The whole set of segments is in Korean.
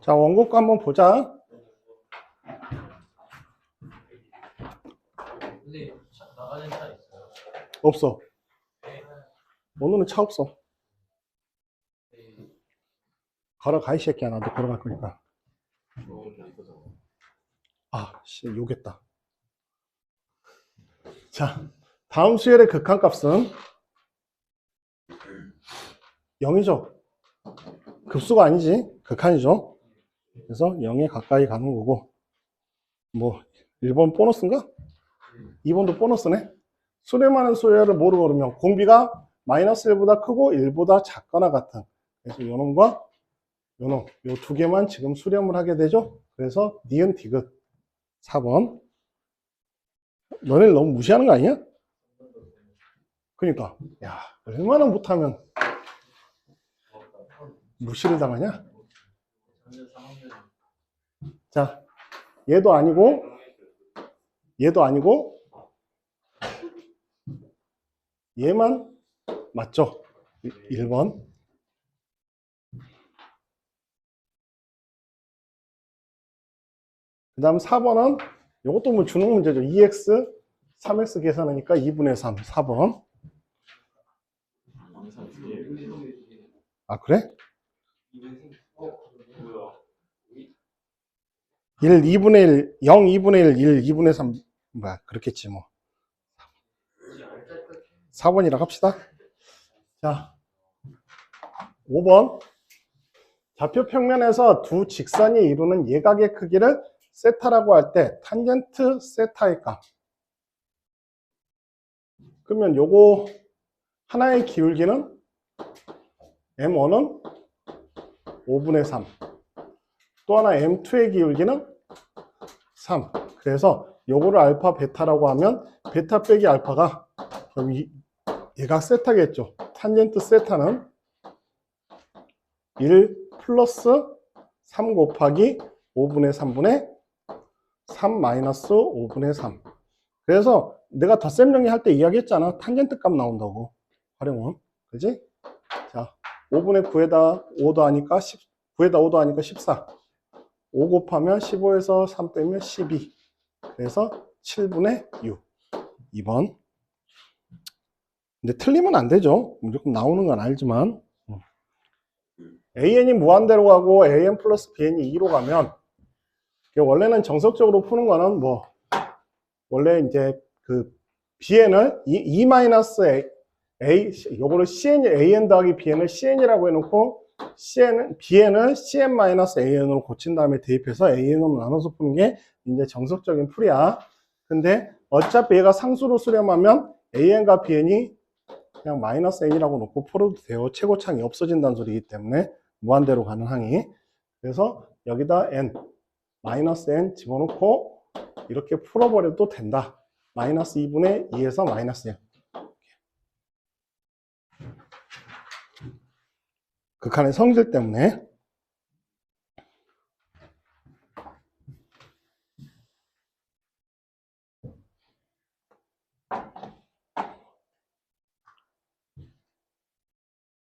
자, 원곡 한번 보자. 근데 나가는 차 있어요? 없어. 오늘은 차 없어. 걸어가, 이 새끼야. 나도 걸어갈 거니까. 아, 씨, 욕했다. 자, 다음 수열의 극한값은 0이죠. 급수가 아니지. 극한이죠. 그래서 0에 가까이 가는 거고, 뭐 1번 보너스인가? 2번도 보너스네. 수렴하는 수열을 뭐로 고르면 공비가 마이너스 1보다 크고 1보다 작거나 같은. 그래서 요놈과 요놈, 요 두 개만 지금 수렴을 하게 되죠. 그래서 니은 디귿 4번. 너네 너무 무시하는 거 아니야? 그러니까 야, 얼마나 못하면 무시를 당하냐? 자, 얘도 아니고 얘도 아니고 얘만 맞죠? 1번. 그 다음 4번은 이것도 뭐 주는 문제죠. 2x 3x 계산하니까 2분의 3 4번. 아, 그래? 1 2분의 1 0 2분의 1 1 2분의 3 뭐야, 그렇겠지 뭐. 4번이라고 합시다. 자, 5번. 좌표 평면에서 두 직선이 이루는 예각의 크기를 세타라고 할 때 탄젠트 세타의 값. 그러면 요거 하나의 기울기는 M1은 5분의 3. 또 하나 M2의 기울기는 3. 그래서 요거를 알파 베타라고 하면 베타 빼기 알파가 그럼 얘가 세타겠죠. 탄젠트 세타는 1 플러스 3 곱하기 5분의 3분의 3 마이너스 5분의 3. 그래서 내가 덧셈 정리할 때 이야기했잖아. 탄젠트 값 나온다고. 활용은. 그지? 자, 5분의 9에다 5도 하니까 9에다 5도 하니까 14. 5 곱하면 15에서 3 빼면 12. 그래서 7분의 6. 2번. 근데 틀리면 안 되죠. 무조건 나오는 건 알지만. AN이 무한대로 가고 AN 플러스 BN이 2로 가면 원래는 정석적으로 푸는 거는 뭐 원래 이제 그 BN을 요거를 CN, AN 더하기 BN을 CN이라고 해놓고 BN을 CN-AN으로 고친 다음에 대입해서 AN으로 나눠서 푸는 게 이제 정석적인 풀이야. 근데 어차피 얘가 상수로 수렴하면 AN과 BN이 그냥 마이너스 N이라고 놓고 풀어도 돼요. 최고창이 없어진다는 소리이기 때문에 무한대로 가는 항이. 그래서 여기다 N, 마이너스 N 집어넣고 이렇게 풀어버려도 된다. 마이너스 2분의 2에서 마이너스 1. 극한의 성질 때문에.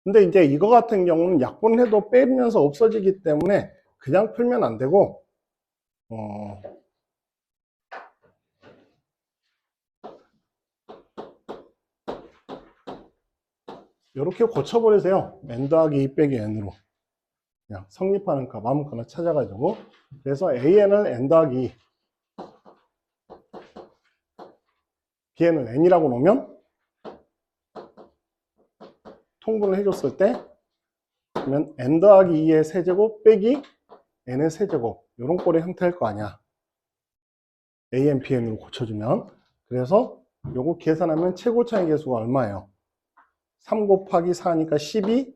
근데 이제 이거 같은 경우는 약분해도 빼면서 없어지기 때문에 그냥 풀면 안 되고, 이렇게 고쳐버리세요. n 더하기 2 빼기 n으로. 그냥 성립하는 값 아무거나 찾아가지고. 그래서 an을 n 더하기 2, bn을 n이라고 놓으면 통분을 해줬을 때 그러면 n 더하기 2의 세제곱 빼기 n의 세제곱 이런 꼴의 형태일 거 아니야. an, bn으로 고쳐주면. 그래서 요거 계산하면 최고차의 계수가 얼마예요? 3 곱하기 4니까 12,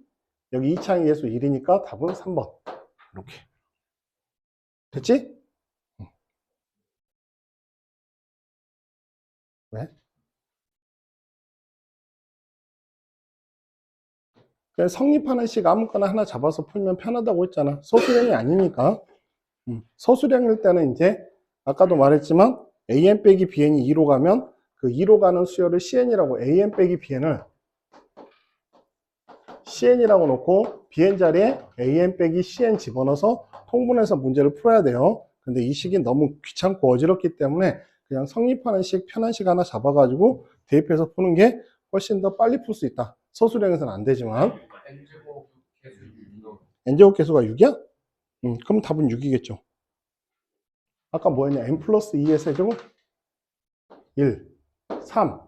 여기 2차의 계수 1이니까 답은 3번. 이렇게. 됐지? 왜? 그냥 성립하는 식 아무거나 하나 잡아서 풀면 편하다고 했잖아. 소수량이 아니니까. 소수량일 때는 이제 아까도 말했지만 AN 빼기 BN이 2로 가면 그 2로 가는 수열을 CN이라고 AN 빼기 BN을 cn이라고 놓고 bn 자리에 an 빼기 cn 집어넣어서 통분해서 문제를 풀어야 돼요. 근데 이 식이 너무 귀찮고 어지럽기 때문에 그냥 성립하는 식, 편한 식 하나 잡아가지고 대입해서 푸는 게 훨씬 더 빨리 풀 수 있다. 서술형에서는 안 되지만. n제곱 계수 6. n제곱 계수가 6이야? 그럼 답은 6이겠죠. 아까 뭐였냐? n 플러스 2의 세제곱? 1, 3.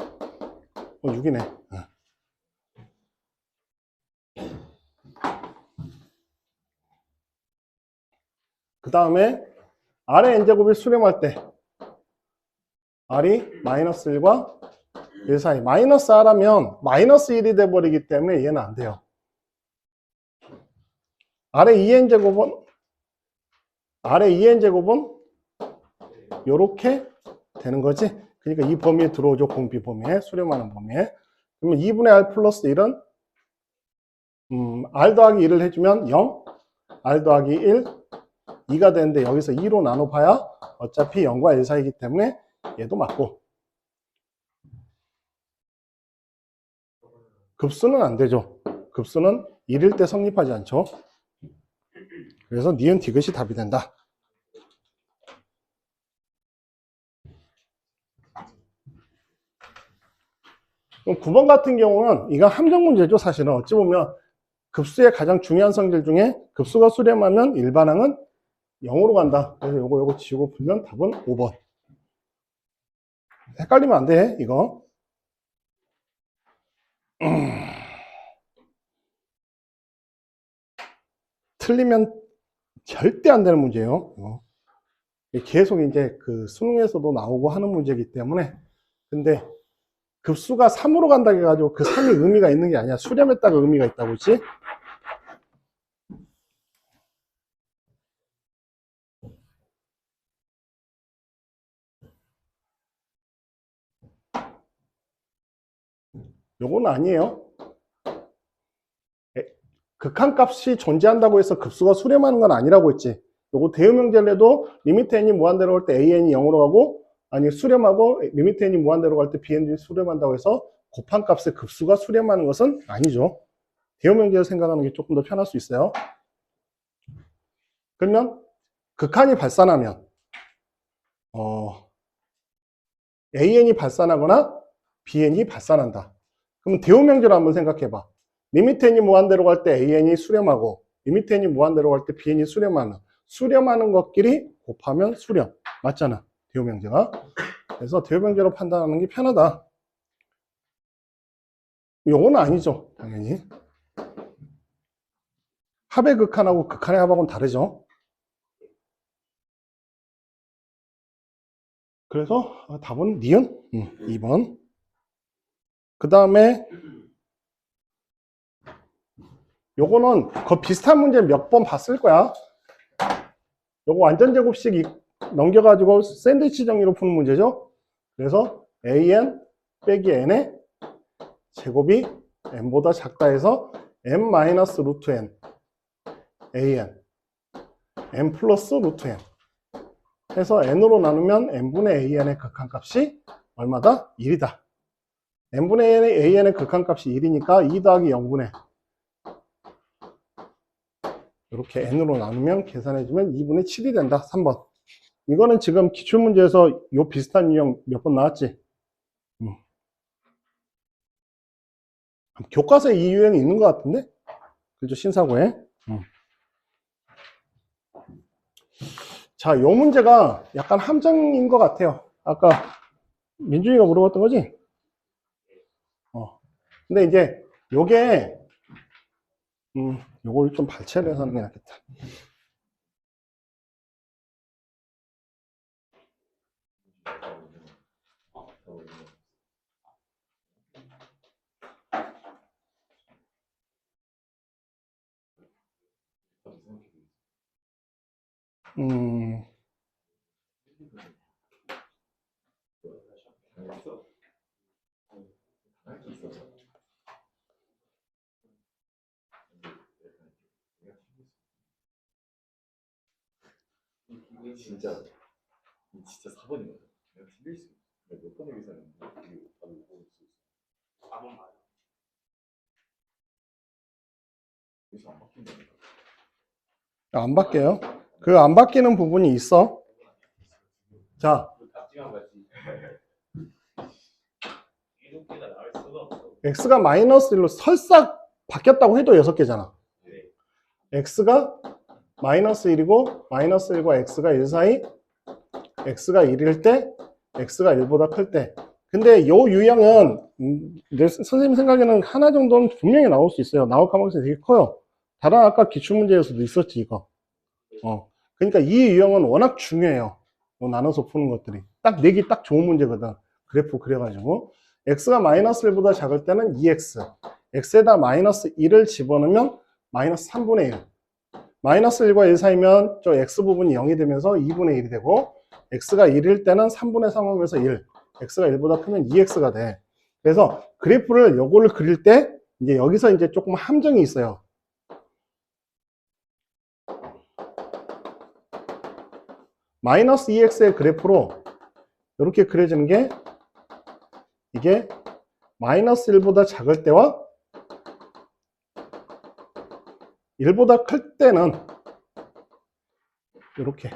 6이네. 그 다음에 R의 n제곱이 수렴할 때 R이 마이너스 1과 1 사이. 마이너스 R 하면 마이너스 1이 돼버리기 때문에 얘는 안 돼요. R의 2n제곱은 요렇게 되는 거지. 그러니까 이 범위에 들어오죠. 공비 범위에, 수렴하는 범위에. 그러면 2분의 R 플러스 1은 R 더하기 1을 해주면 0, R 더하기 1, 2가 되는데 여기서 2로 나눠봐야 어차피 0과 1 사이이기 때문에 얘도 맞고. 급수는 안 되죠. 급수는 1일 때 성립하지 않죠. 그래서 니은 디귿이 답이 된다. 그럼 9번 같은 경우는 이건 함정 문제죠. 사실은 어찌 보면 급수의 가장 중요한 성질 중에 급수가 수렴하면 일반항은 0으로 간다. 그래서 요거 지우고 풀면 답은 5번. 헷갈리면 안 돼, 이거. 틀리면 절대 안 되는 문제예요. 계속 이제 그 수능에서도 나오고 하는 문제이기 때문에. 근데 급수가 3으로 간다 해가지고 그 3이 의미가 있는 게 아니야. 수렴했다가 의미가 있다고, 그렇지? 요건 아니에요. 극한값이 존재한다고 해서 급수가 수렴하는 건 아니라고 했지. 요거 대응명제를 해도 리미트 n이 무한대로 갈 때 an이 0으로 가고, 아니 수렴하고 리미트 n이 무한대로 갈 때 bn이 수렴한다고 해서 곱한 값의 급수가 수렴하는 것은 아니죠. 대응명제를 생각하는 게 조금 더 편할 수 있어요. 그러면 극한이 발산하면 an이 발산하거나 bn이 발산한다. 그럼 대응명제로 한번 생각해봐. 리미트 n이 무한대로 갈 때 an이 수렴하고 리미트 n이 무한대로 갈 때 bn이 수렴하는 것끼리 곱하면 수렴. 맞잖아. 대호명제가. 그래서 대호명제로 판단하는 게 편하다. 요건 아니죠. 당연히. 합의 극한하고 극한의 합하고는 다르죠. 그래서 답은 니은 2번. 그 다음에 요거는 그 비슷한 문제 몇 번 봤을 거야. 요거 완전제곱식 넘겨가지고 샌드위치 정리로 푸는 문제죠. 그래서 an 빼기 n의 제곱이 n보다 작다 해서 n 마이너스 루트 n an n 플러스 루트 n 해서 n으로 나누면 n분의 an의 극한값이 얼마다? 1이다. n분의 an의 극한값이 1이니까 2 더하기 0분의 이렇게 n으로 나누면 계산해주면 2분의 7이 된다. 3번. 이거는 지금 기출문제에서 요 비슷한 유형 몇 번 나왔지? 교과서에 이 유형이 있는 것 같은데? 그죠? 신사고에. 자, 요 문제가 약간 함정인 것 같아요. 아까 민준이가 물어봤던 거지? 근데 이제 요게 요걸 좀 발췌를 해서 하는 게 낫겠다. 음, 진짜 4번이거든. 내가 틀릴 수 있어. 내가 몇 번을 계산했는데 이게 답을 못 볼 수 있어. 4번 맞아. 여기서 안 바뀐다니까. 안 바뀌어요. 그 안 바뀌는 부분이 있어. 자, 답지만 같이 이동기가 나올 수가 없어. x가 마이너스 1로 설사 바뀌었다고 해도 6개잖아. 네. x가 마이너스 1이고 마이너스 1과 x가 1 사이 x가 1일 때 x가 1보다 클 때. 근데 요 유형은 선생님 생각에는 하나 정도는 분명히 나올 수 있어요. 나올 가능성이 되게 커요. 다른 아까 기출문제에서도 있었지 이거. 그러니까 이 유형은 워낙 중요해요. 나눠서 푸는 것들이 딱 내기 딱 좋은 문제거든. 그래프 그려가지고 x가 마이너스 1보다 작을 때는 2x x에다 마이너스 1을 집어넣으면 마이너스 3분의 1 마이너스 1과 1 사이면 저 x 부분이 0이 되면서 2분의 1이 되고 x가 1일 때는 3분의 3 하면서 1 x가 1보다 크면 2x가 돼. 그래서 그래프를 요거를 그릴 때 이제 여기서 이제 조금 함정이 있어요. 마이너스 2x의 그래프로 이렇게 그려지는 게 이게 마이너스 1보다 작을 때와 1보다 클 때는 이렇게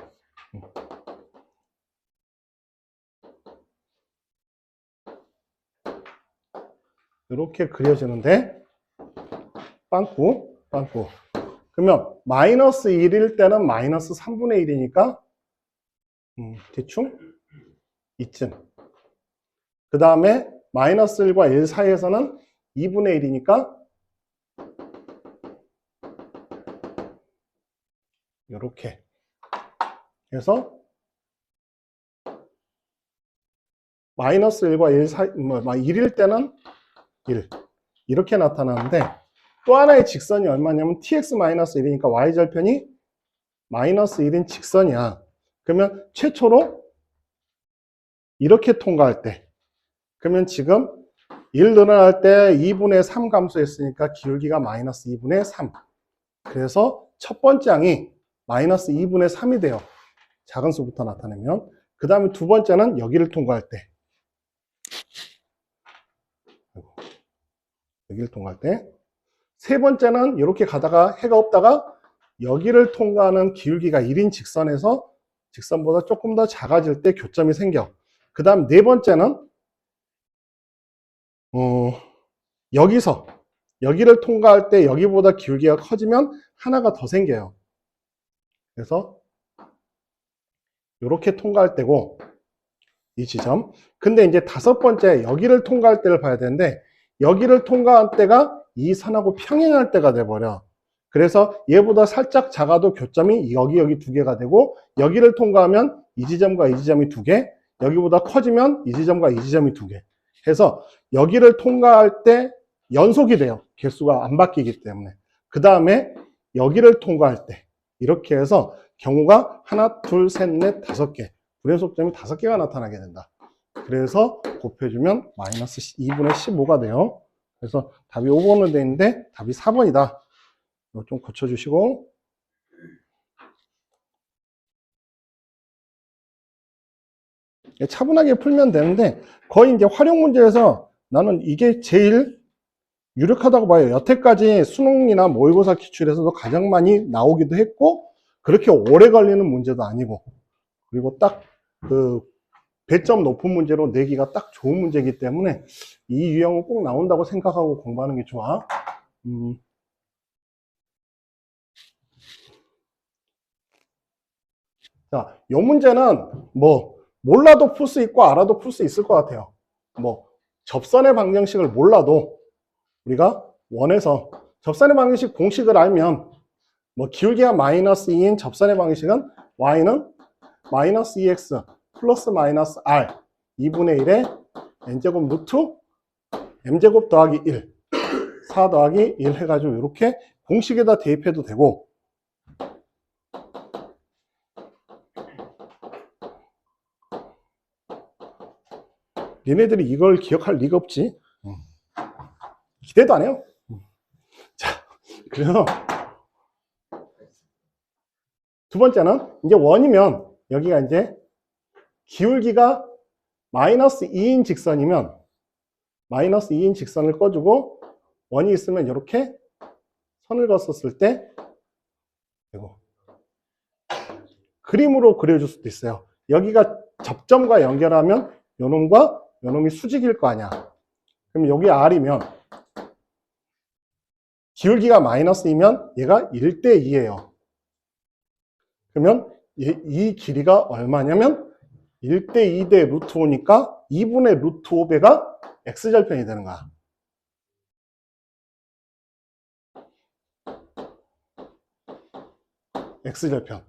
이렇게 그려지는데 빵꾸 그러면 마이너스 1일 때는 마이너스 3분의 1이니까 대충 이쯤 그 다음에 마이너스 1과 1 사이에서는 2분의 1이니까 이렇게 해서 마이너스 1과 1 사이 1일 때는 1 이렇게 나타나는데 또 하나의 직선이 얼마냐면 tx-1이니까 y절편이 마이너스 1인 직선이야. 그러면 최초로 이렇게 통과할 때 그러면 지금 1 늘어날 때 2분의 3 감소했으니까 기울기가 마이너스 2분의 3 그래서 첫 번째 항이 마이너스 2분의 3이 돼요. 작은 수부터 나타내면 그 다음에 두 번째는 여기를 통과할 때 여기를 통과할 때 세 번째는 이렇게 가다가 해가 없다가 여기를 통과하는 기울기가 1인 직선에서 직선보다 조금 더 작아질 때 교점이 생겨. 그 다음 네 번째는 여기서 여기를 통과할 때 여기보다 기울기가 커지면 하나가 더 생겨요. 그래서 이렇게 통과할 때고 이 지점. 근데 이제 다섯 번째 여기를 통과할 때를 봐야 되는데 여기를 통과할 때가 이 선하고 평행할 때가 돼버려. 그래서 얘보다 살짝 작아도 교점이 여기 두 개가 되고 여기를 통과하면 이 지점과 이 지점이 두 개, 여기보다 커지면 이 지점과 이 지점이 두 개. 해서 여기를 통과할 때 연속이 돼요. 개수가 안 바뀌기 때문에. 그 다음에 여기를 통과할 때 이렇게 해서 경우가 하나, 둘, 셋, 넷, 다섯 개. 불연속점이 5개가 나타나게 된다. 그래서 곱해주면 마이너스 2분의 15가 돼요. 그래서 답이 5번으로 되어 있는데 답이 4번이다. 이거 좀 고쳐주시고. 차분하게 풀면 되는데 거의 이제 활용 문제에서 나는 이게 제일 유력하다고 봐요. 여태까지 수능이나 모의고사 기출에서도 가장 많이 나오기도 했고 그렇게 오래 걸리는 문제도 아니고 그리고 딱 그 배점 높은 문제로 내기가 딱 좋은 문제이기 때문에 이 유형은 꼭 나온다고 생각하고 공부하는 게 좋아. 자, 이 문제는 뭐 몰라도 풀 수 있고 알아도 풀 수 있을 것 같아요. 뭐 접선의 방정식을 몰라도 우리가 원에서 접선의 방정식 공식을 알면 뭐 기울기가 마이너스 2인 접선의 방정식은 y는 마이너스 2x 플러스 마이너스 r 2분의 1에 n제곱 루트 m제곱 더하기 1 4 더하기 1 해가지고 이렇게 공식에다 대입해도 되고 얘네들이 이걸 기억할 리가 없지. 기대도 안 해요. 자, 그래서 두 번째는 이제 원이면 여기가 이제 기울기가 마이너스 2인 직선이면 마이너스 2인 직선을 꺼주고 원이 있으면 이렇게 선을 그었을 때 이거 그림으로 그려줄 수도 있어요. 여기가 접점과 연결하면 요놈과 요놈이 수직일 거 아니야. 그럼 여기 R이면 기울기가 마이너스2면 얘가 1대2예요. 그러면 이 길이가 얼마냐면 1대2 대 루트 5니까 2분의 루트 5배가 x절편이 되는 거야. x절편.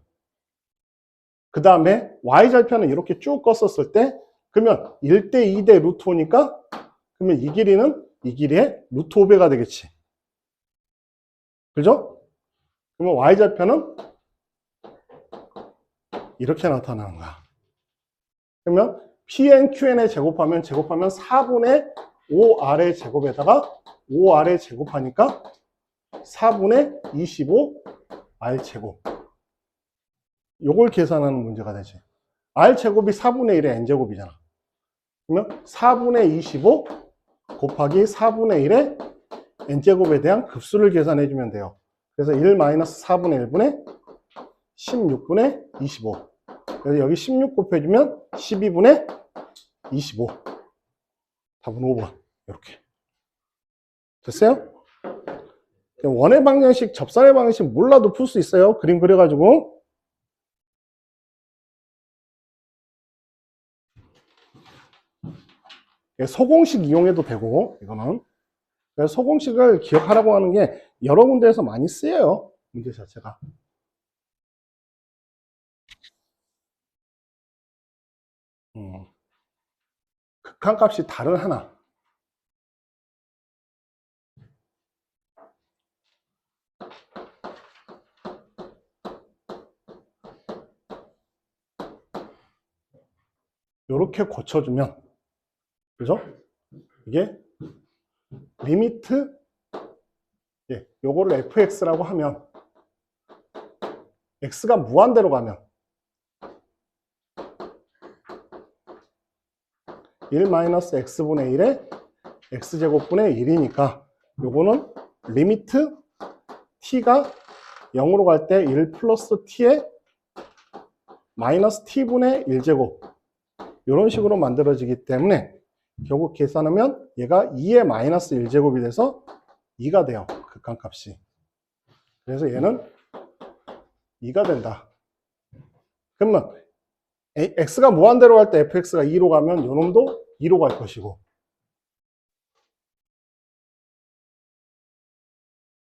그 다음에 y절편은 이렇게 쭉 껐었을 때 그러면 1대2 대 루트 5니까 그러면 이 길이는 이 길이의 루트 5배가 되겠지. 그죠? 그러면 y절편은 이렇게 나타나는 거야. 그러면 PNQN에 제곱하면 4분의 5R의 제곱에다가 5R의 제곱하니까 4분의 25R 제곱. 요걸 계산하는 문제가 되지. R 제곱이 4분의 1의 N제곱이잖아. 그러면 4분의 25 곱하기 4분의 1의 N제곱에 대한 급수를 계산해 주면 돼요. 그래서 1-4분의 1분의 16분의 25. 그래서 여기 16 곱해주면 12분의 25. 답은 5번. 이렇게. 됐어요? 원의 방정식, 접선의 방정식 몰라도 풀 수 있어요. 그림 그려가지고. 소공식 이용해도 되고, 이거는. 그래서 소공식을 기억하라고 하는 게 여러 군데에서 많이 쓰여요. 문제 자체가. 극한값이 다른 하나. 요렇게 고쳐주면, 그죠? 이게 리미트, 예, 요거를 fx라고 하면 x가 무한대로 가면 1-x분의 1에 x제곱분의 1이니까 요거는 리미트 t가 0으로 갈 때 1 플러스 t에 마이너스 t분의 1제곱 이런 식으로 만들어지기 때문에 결국 계산하면 얘가 2의 마이너스 1제곱이 돼서 2가 돼요. 극한값이. 그래서 얘는 2가 된다. 그러면 x가 무한대로 갈 때 fx가 2로 가면 요놈도 2로 갈 것이고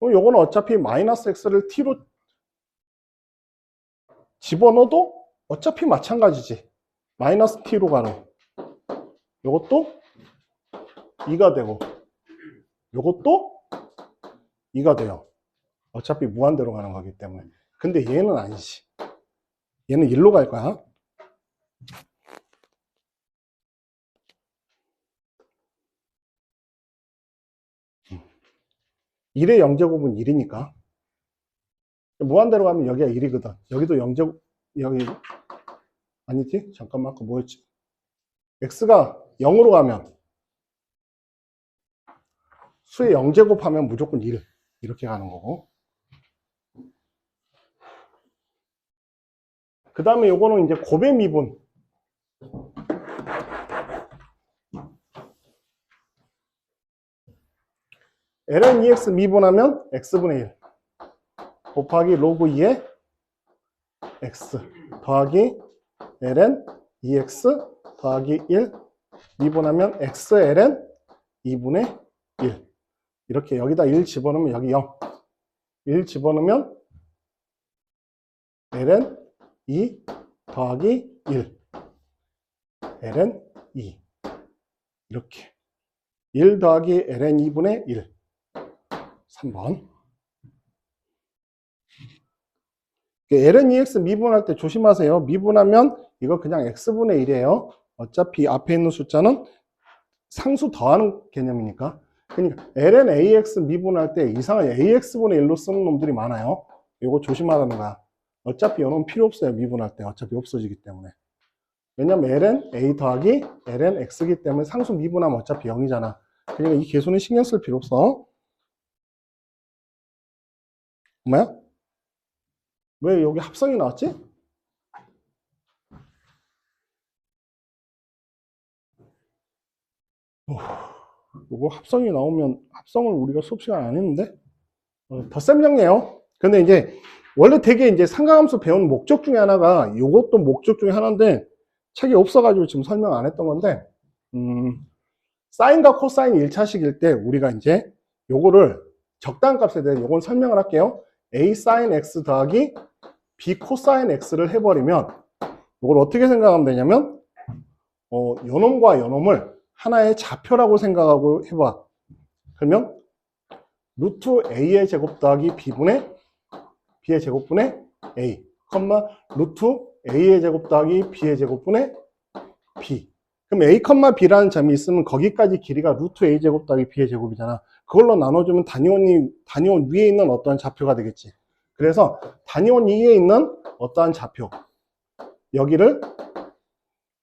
요거는 어차피 마이너스 x를 t로 집어넣어도 어차피 마찬가지지. 마이너스 t로 가는 요것도 2가 되고 요것도 2가 돼요. 어차피 무한대로 가는 거기 때문에. 근데 얘는 아니지. 얘는 1로 갈 거야. (1의 0제곱은 1이니까) 무한대로 가면 여기가 1이거든. 여기도 0제곱, 여기 아니지? 잠깐만, 아까 뭐였지? x가 0으로 가면 수의 0제곱 하면 무조건 1 이렇게 가는 거고, 그 다음에 요거는 이제 곱의 미분. ln EX 미분하면 x분의 1 곱하기 로그 2의 x 더하기 ln EX 더하기 1 미분하면 x ln 2분의 1 이렇게 여기다 1 집어넣으면 여기 0 1 집어넣으면 ln 2 더하기 1 ln 2 이렇게 1 더하기 ln 2분의 1 3번. ln EX 미분할 때 조심하세요. 미분하면 이거 그냥 x분의 1이에요. 어차피 앞에 있는 숫자는 상수 더하는 개념이니까. 그러니까 ln AX 미분할 때 이상한 AX분의 1로 쓰는 놈들이 많아요. 이거 조심하라는 거야. 어차피 이놈 필요 없어요. 미분할 때. 어차피 없어지기 때문에. 왜냐면 ln A 더하기 ln X이기 때문에 상수 미분하면 어차피 0이잖아. 그러니까 이 계수는 신경 쓸 필요 없어. 뭐야? 왜 여기 합성이 나왔지? 요거 합성이 나오면 합성을 우리가 수업 시간 안 했는데 덧셈 정리해요. 근데 이제 원래 되게 이제 상가함수 배운 목적 중에 하나가 요것도 목적 중에 하나인데 책이 없어가지고 지금 설명 안 했던 건데 사인과 코사인 1차식일 때 우리가 이제 요거를 적당 값에 대해 요건 설명을 할게요. A sin x 더하기 B 코사인 x를 해버리면 요걸 어떻게 생각하면 되냐면 요놈과 요놈을 하나의 좌표라고 생각하고 해봐. 그러면 루트 a의 제곱 더하기 b분의 b의 제곱분의 a, 루트 a의 제곱 더하기 b의 제곱분의 b. 그럼 a, b라는 점이 있으면 거기까지 길이가 루트 a 제곱 더하기 b의 제곱이잖아. 그걸로 나눠주면 단위원 위에 있는 어떠한 좌표가 되겠지. 그래서 단위원 위에 있는 어떠한 좌표,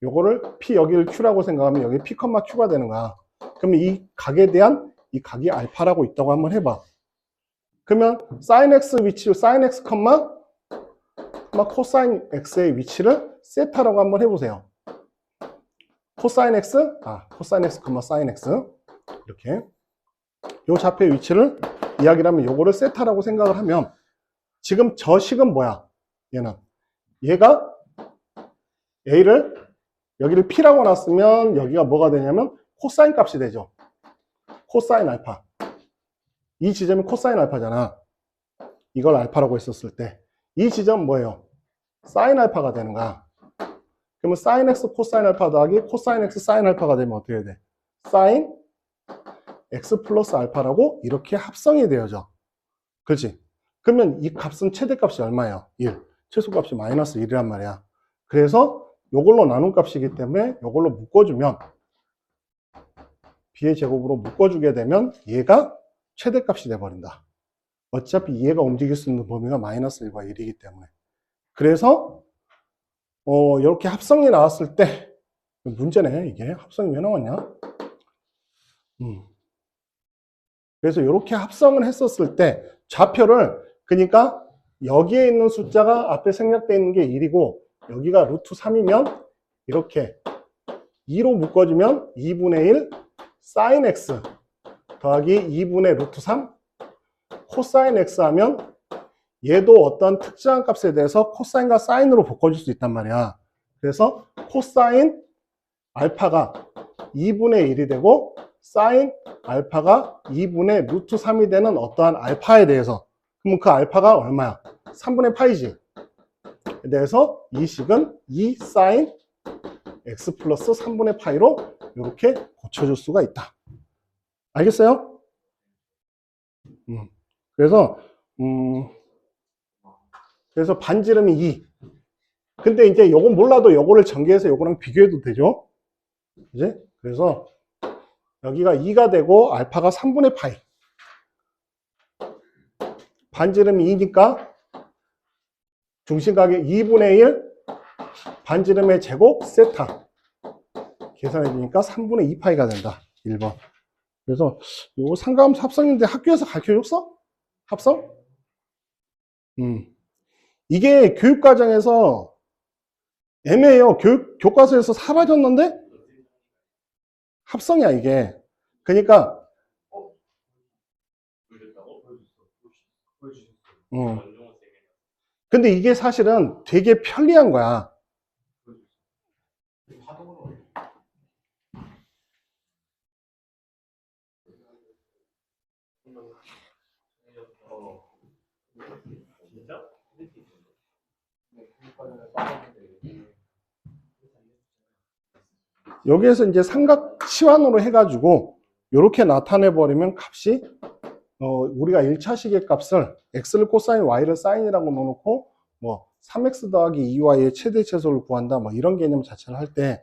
요거를 P 여기를 Q라고 생각하면 여기 P, Q가 되는 거야. 그러면 이 각에 대한 이 각이 알파라고 있다고 한번 해봐. 그러면 sin x 위치, sin x, 코사인 x의 위치를 세타라고 한번 해보세요. 코사인 x, sin x 이렇게 요 좌표의 위치를 이야기를 하면 요거를 세타라고 생각을 하면 지금 저 식은 뭐야? 얘가 a를 여기를 P라고 놨으면 여기가 뭐가 되냐면 코사인 값이 되죠. 코사인 알파. 이 지점이 코사인 알파잖아. 이걸 알파라고 했었을 때 이 지점 뭐예요? 사인 알파가 되는 거야. 그러면 사인 x 코사인 알파 더하기 코사인 x 사인 알파가 되면 어떻게 돼? 사인 x 플러스 알파라고 이렇게 합성이 되어져. 그렇지? 그러면 이 값은 최대값이 얼마예요? 1. 최소값이 마이너스 1이란 말이야. 그래서 요걸로 나눈 값이기 때문에 요걸로 묶어주면 b의 제곱으로 묶어주게 되면 얘가 최대값이 돼버린다. 어차피 얘가 움직일 수 있는 범위가 마이너스 1과 1이기 때문에. 그래서 이렇게 합성이 나왔을 때 문제네. 이게 합성이 왜 나왔냐? 그래서 이렇게 합성을 했었을 때 좌표를, 그러니까 여기에 있는 숫자가 앞에 생략되어 있는 게 1이고 여기가 루트 3이면 이렇게 2로 묶어주면 2분의 1 sin x 더하기 2분의 루트 3 코사인 x 하면 얘도 어떤 특정한 값에 대해서 코사인과 사인으로 바꿔줄 수 있단 말이야. 그래서 코사인 알파가 2분의 1이 되고 사인 알파가 2분의 루트 3이 되는 어떠한 알파에 대해서, 그러면 그 알파가 얼마야? 3분의 파이지. 그래서 이 식은 2 sin x 플러스 3분의 파이로 이렇게 고쳐줄 수가 있다. 알겠어요? 그래서 반지름이 2. 근데 이제 요건 몰라도 요거를 전개해서 요거랑 비교해도 되죠? 그지? 그래서 여기가 2가 되고 알파가 3분의 파이. 반지름이 2니까 중심각의 2분의 1 반지름의 제곱 세타 계산해 주니까 3분의 2파이가 된다. 1번. 그래서 요거 상가함수 합성인데 학교에서 가르쳐줬어? 합성? 이게 교육과정에서 애매해요. 교과서에서 사라졌는데 합성이야 이게. 그러니까 근데 이게 사실은 되게 편리한 거야. 여기에서 이제 삼각 치환으로 해가지고 이렇게 나타내 버리면 값이 우리가 1차식의 값을 x를 코사인 y를 사인이라고 넣어놓고 뭐 3x 더하기 2y의 최대 최소를 구한다 뭐 이런 개념 자체를 할 때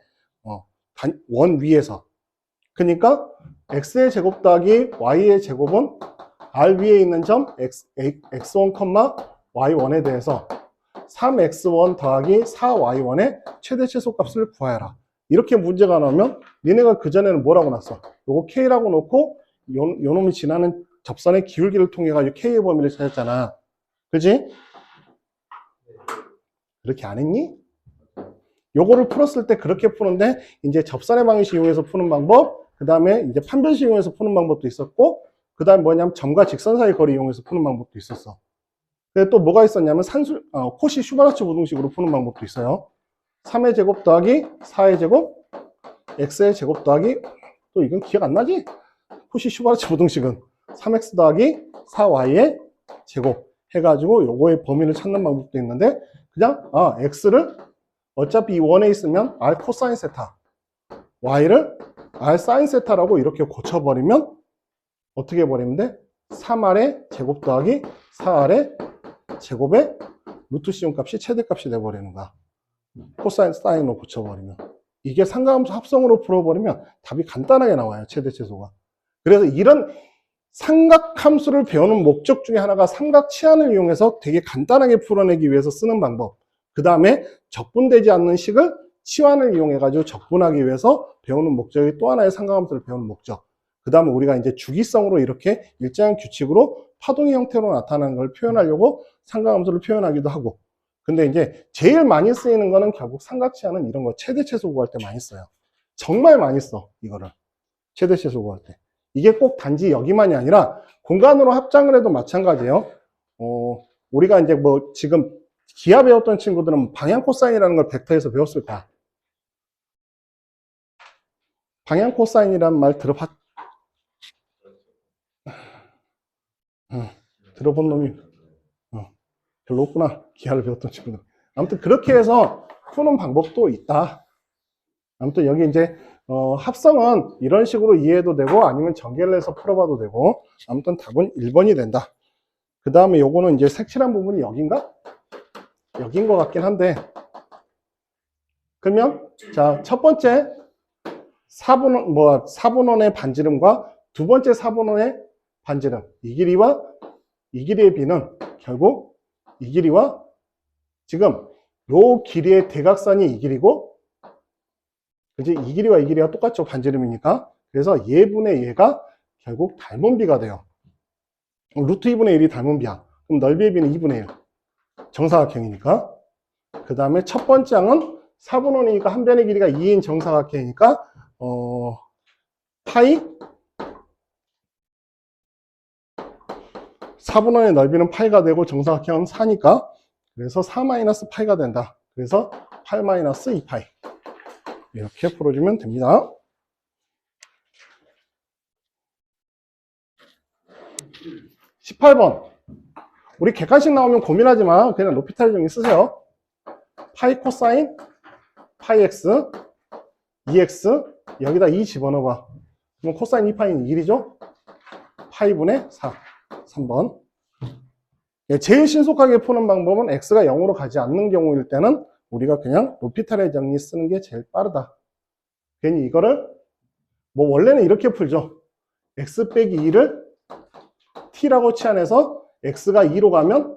원 위에서, 그러니까 x의 제곱 더하기 y의 제곱은 r 위에 있는 점 x1, y1에 대해서 3x1 더하기 4y1의 최대 최소 값을 구하여라. 이렇게 문제가 나오면 니네가 그전에는 뭐라고 놨어? 요거 k라고 놓고 요 놈이 지나는 접선의 기울기를 통해 가지고 k의 범위를 찾았잖아. 그지? 그렇게 안 했니? 요거를 풀었을 때 그렇게 푸는데 이제 접선의 방식 이용해서 푸는 방법, 그 다음에 이제 판별식 이용해서 푸는 방법도 있었고, 그 다음에 뭐냐면 점과 직선 사이 거리 이용해서 푸는 방법도 있었어. 근데 또 뭐가 있었냐면 코시 슈바르츠 부등식으로 푸는 방법도 있어요. 3의 제곱 더하기 4의 제곱 x의 제곱 더하기, 또 이건 기억 안 나지? 코시 슈바르츠 부등식은 3x 더하기 4y의 제곱 해가지고 요거의 범위를 찾는 방법도 있는데, 그냥 x를 어차피 이 원에 있으면 r 코사인 세타, y를 r 사인 세타라고 이렇게 고쳐버리면 어떻게 해버리면 돼? 3r의 제곱 더하기 4r의 제곱의 루트 시온 값이 최대값이 돼버리는 거야. 코사인 사인으로 고쳐버리면. 이게 상가함수 합성으로 풀어버리면 답이 간단하게 나와요. 최대 최소가. 그래서 이런 삼각함수를 배우는 목적 중에 하나가 삼각 치환을 이용해서 되게 간단하게 풀어내기 위해서 쓰는 방법. 그 다음에 적분되지 않는 식을 치환을 이용해가지고 적분하기 위해서 배우는 목적이 또 하나의 삼각함수를 배우는 목적. 그 다음에 우리가 이제 주기성으로 이렇게 일정한 규칙으로 파동의 형태로 나타나는 걸 표현하려고 삼각함수를 표현하기도 하고. 근데 이제 제일 많이 쓰이는 거는 결국 삼각 치환은 이런 거 최대 최소 구할 때 많이 써요. 정말 많이 써, 이거를. 최대 최소 구할 때. 이게 꼭 단지 여기만이 아니라 공간으로 합장을 해도 마찬가지예요. 우리가 이제 뭐 지금 기하 배웠던 친구들은 방향 코사인이라는 걸 벡터에서 배웠을 거야. 방향 코사인이라는 말 들어본 놈이 별로 없구나. 기하를 배웠던 친구들. 아무튼 그렇게 해서 푸는 방법도 있다. 아무튼 여기 이제 합성은 이런 식으로 이해해도 되고 아니면 전개를 해서 풀어봐도 되고, 아무튼 답은 1번이 된다. 그 다음에 요거는 이제 색칠한 부분이 여긴가? 여긴 것 같긴 한데, 그러면 자, 첫 번째 4분원의 반지름과 두 번째 4분원의 반지름, 이 길이와 이 길이의 비는 결국 이 길이와 지금 요 길이의 대각선이 이 길이고, 그지? 이 길이와 이 길이가 똑같죠. 반지름이니까. 그래서 얘분의 얘가 결국 닮은 비가 돼요. 루트 2분의 1이 닮은 비야. 그럼 넓이의 비는 2분의 1. 정사각형이니까. 그 다음에 첫 번째 항은 4분원이니까 한 변의 길이가 2인 정사각형이니까 파이 4분원의 넓이는 파이가 되고 정사각형은 4니까 그래서 4-파이가 된다. 그래서 8-2파이 이렇게 풀어주면 됩니다. 18번. 우리 객관식 나오면 고민하지 마. 그냥 로피탈 정의 쓰세요. 파이 코사인 파이 x 2x 여기다 2 집어넣어봐. 그럼 코사인 2파이는 1이죠? 파이분의 4. 3번. 제일 신속하게 푸는 방법은 x가 0으로 가지 않는 경우일 때는 우리가 그냥 로피탈의 정리 쓰는 게 제일 빠르다. 괜히 이거를 뭐 원래는 이렇게 풀죠. x 빼기 2를 t라고 치환해서 x가 2로 가면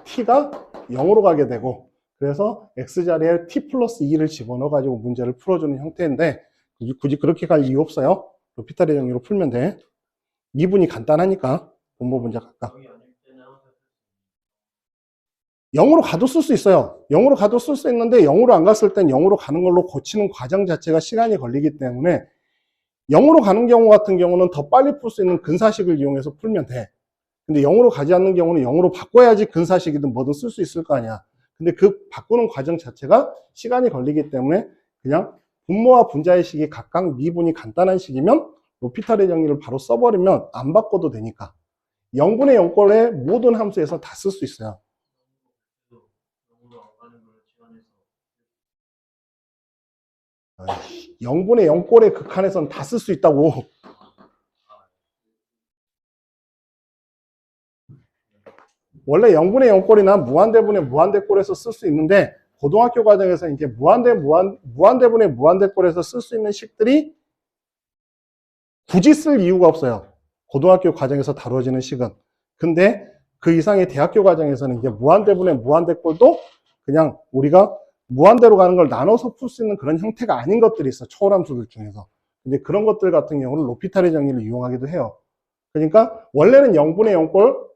t가 0으로 가게 되고, 그래서 x자리에 t 플러스 2를 집어넣어 가지고 문제를 풀어주는 형태인데 굳이 그렇게 갈 이유 없어요. 로피탈의 정리로 풀면 돼. 미분이 간단하니까. 분모 분자 각각 0으로 가도 쓸 수 있어요. 0으로 가도 쓸 수 있는데 0으로 안 갔을 땐 0으로 가는 걸로 고치는 과정 자체가 시간이 걸리기 때문에 0으로 가는 경우 같은 경우는 더 빨리 풀 수 있는 근사식을 이용해서 풀면 돼. 근데 0으로 가지 않는 경우는 0으로 바꿔야지 근사식이든 뭐든 쓸 수 있을 거 아니야. 근데 그 바꾸는 과정 자체가 시간이 걸리기 때문에 그냥 분모와 분자의 식이 각각 미분이 간단한 식이면 로피탈의 정리를 바로 써버리면 안 바꿔도 되니까 0분의 0꼴의 모든 함수에서 다 쓸 수 있어요. 0분의 0꼴의 극한에서는 다 쓸 수 있다고. 원래 0분의 0꼴이나 무한대분의 무한대꼴에서 쓸 수 있는데 고등학교 과정에서 이제 무한대분의 무한대꼴에서 쓸 수 있는 식들이 굳이 쓸 이유가 없어요. 고등학교 과정에서 다뤄지는 식은. 근데 그 이상의 대학교 과정에서는 이제 무한대분의 무한대꼴도 그냥 우리가 무한대로 가는 걸 나눠서 풀 수 있는 그런 형태가 아닌 것들이 있어. 초월함수들 중에서. 근데 그런 것들 같은 경우는 로피탈의 정리를 이용하기도 해요. 그러니까 원래는 0분의 0꼴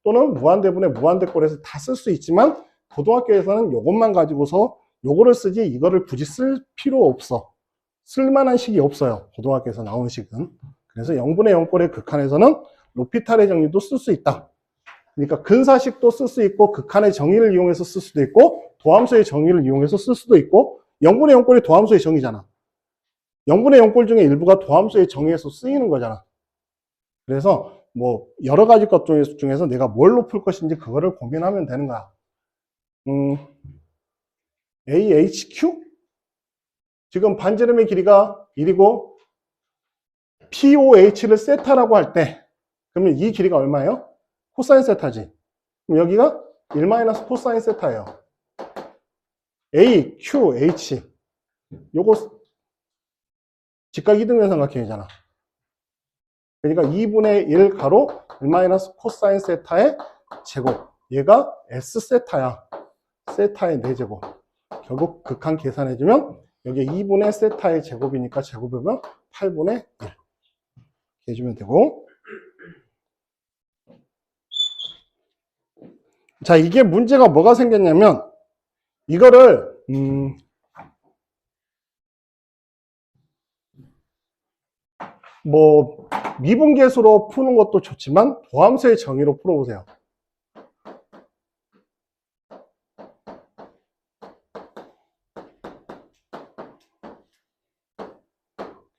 또는 무한대분의 무한대꼴에서 다 쓸 수 있지만 고등학교에서는 요것만 가지고서 요거를 쓰지 이거를 굳이 쓸 필요 없어. 쓸만한 식이 없어요. 고등학교에서 나오는 식은. 그래서 0분의 0꼴의 극한에서는 로피탈의 정리도 쓸 수 있다. 그러니까 근사식도 쓸 수 있고 극한의 정의를 이용해서 쓸 수도 있고 도함수의 정의를 이용해서 쓸 수도 있고 0분의 0꼴이 도함수의 정의잖아. 0분의 0꼴 중에 일부가 도함수의 정의에서 쓰이는 거잖아. 그래서 뭐 여러 가지 것 중에서 내가 뭘로 풀 것인지 그거를 고민하면 되는 거야. AHQ? 지금 반지름의 길이가 1이고 POH를 세타라고 할 때 그러면 이 길이가 얼마예요? 코사인 세타지. 그럼 여기가 1 코사인 세타예요. AQH 요거 직각 이등변 삼각형이잖아. 그러니까 2분의 1 가로 1 코사인 세타의 제곱. 얘가 S세타야. 세타의 4제곱. 결국 극한 계산해주면 여기 2분의 세타의 제곱이니까 제곱이면 8분의 1. 해주면 되고. 자, 이게 문제가 뭐가 생겼냐면 이거를 뭐 미분계수로 푸는 것도 좋지만 도함수의 정의로 풀어보세요.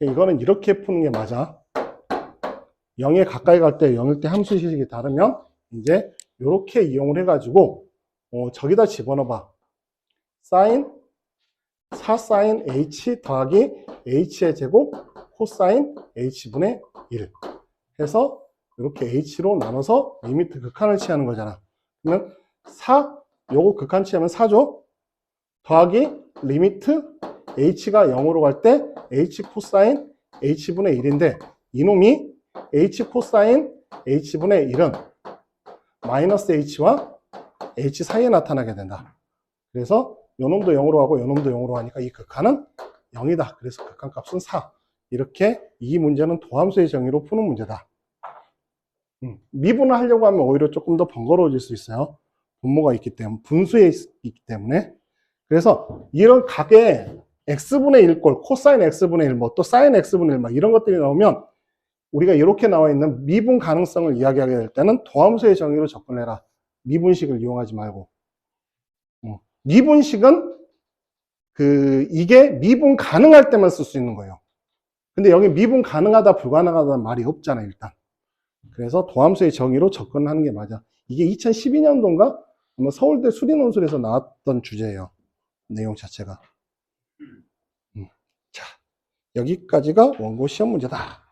이거는 이렇게 푸는 게 맞아. 0에 가까이 갈 때 0일 때 함수 시식이 다르면 이제 이렇게 이용을 해가지고 저기다 집어넣어봐. 사인 4사인 h 더하기 h의 제곱 코사인 h분의 1 해서 이렇게 h로 나눠서 리미트 극한을 취하는 거잖아. 그러면 4 요거 극한 취하면 4죠. 더하기 리미트 h가 0으로 갈 때 h 코사인 h분의 1인데 이놈이 h 코사인 h분의 1은 마이너스 h와 h 사이에 나타나게 된다. 그래서 요놈도 0으로 가고 요놈도 0으로 가니까 이 극한은 0이다. 그래서 극한 값은 4. 이렇게 이 문제는 도함수의 정의로 푸는 문제다. 미분을 하려고 하면 오히려 조금 더 번거로워질 수 있어요. 분모가 있기 때문에, 분수에 있기 때문에. 그래서 이런 각의 x분의 1꼴, 코사인 x분의 1, 뭐 또 사인 x분의 1, 막 이런 것들이 나오면 우리가 이렇게 나와 있는 미분 가능성을 이야기하게 될 때는 도함수의 정의로 접근해라. 미분식을 이용하지 말고. 미분식은 이게 미분 가능할 때만 쓸 수 있는 거예요. 근데 여기 미분 가능하다, 불가능하다는 말이 없잖아, 일단. 그래서 도함수의 정의로 접근하는 게 맞아. 이게 2012년도인가? 아마 서울대 수리논술에서 나왔던 주제예요. 내용 자체가. 자, 여기까지가 원고 시험 문제다.